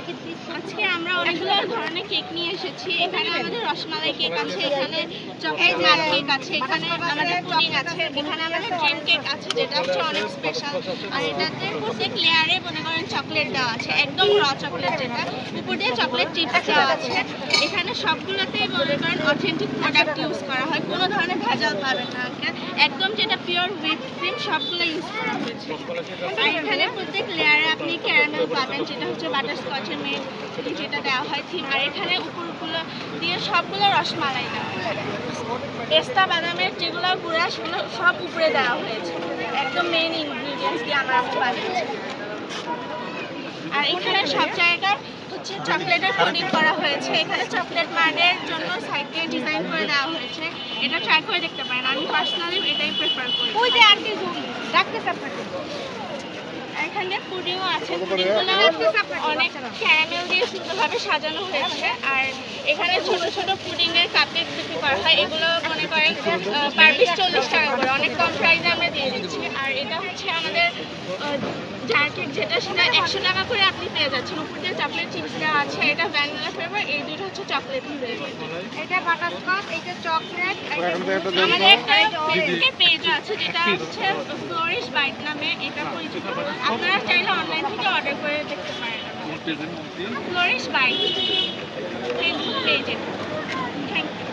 আজকে আমরা অনেকগুলো ধরনের কেক নিয়ে এসেছি। এখানে আমাদের রসমালাই কেক আছে, এখানে চকলেট মাল কেক আছে, এখানে আমাদের পুডিং আছে, এখানে আমাদের ড্রিম কেক আছে যেটা হচ্ছে অনেক স্পেশাল। আর এটাতে প্রত্যেক লেয়ারে মনে করেন চকলেট দেওয়া আছে, একদম র চকলেট যেটা, উপর দিয়ে চকলেট চিপস দেওয়া আছে। এখানে সবগুলোতে মনে করেন অথেন্টিক প্রোডাক্ট ইউজ করা হয়, কোনো ধরনের ভেজাল পাবেন না। একদম যেটা পিওর হুইপ ক্রিম সবগুলো ইউজ করা হয়েছে। আর এখানে প্রত্যেক লেয়ারে আপনি ক্যারামেল পাবেন যেটা হচ্ছে বাটারস্কচের মেড যেটা দেওয়া হয় থিম। আর এখানে উপরগুলো দিয়ে সবগুলো রসমালাই দেওয়া হয়, পেস্তা বাদামের যেগুলো গুঁড়া সেগুলো সব উপরে দেওয়া হয়েছে, একদম মেইন ইনগ্রিডিয়েন্টস দিয়ে আমরা বানিয়েছি। আর এখানে সব জায়গায় হচ্ছে চকলেটের পুডিং করা হয়েছে। এখানে চকলেট মার্ডের জন্য সাইডে ডিজাইন করে দেওয়া হয়েছে, এটা ট্রাই করে দেখতে পারেন। আমি পার্সোনালি এটাই প্রেফার করি। ওই যে আর কি ডাকতেছে আপনাকে। এখানে পুডিংও আছে, পুডিংগুলো অনেক ক্যারামেল দিয়ে সুন্দরভাবে সাজানো হয়েছে। আর এখানে ছোট ছোট পুডিংয়ের কাপকেক বিক্রি করা হয়, এগুলো মনে করেন পার পিস 40 টাকা করে, অনেক কম প্রাইসে আমরা দিয়ে দিচ্ছি। আর এটা হচ্ছে আমাদের জার কেক যেটা, সেটা 100 টাকা করে আপনি পেয়ে যাচ্ছেন। উপর দিয়ে চকলেট চিপস দেওয়া আছে, এটা ভ্যানিলা ফ্লেভার, এই দুটো হচ্ছে চকলেট ফ্লেভার, এটা বাটারস্কচ, এটা চকলেট। আমাদের একটা ফেসবুকে পেজ আছে যেটা হচ্ছে ফ্লোরিশ বাইট নামে এটা পরিচিত, আপনারা চাইলে অনলাইন থেকে অর্ডার করে দেখতে পারেন। ফ্লোরিশ বাইট ফেসবুক পেজে। Thank you.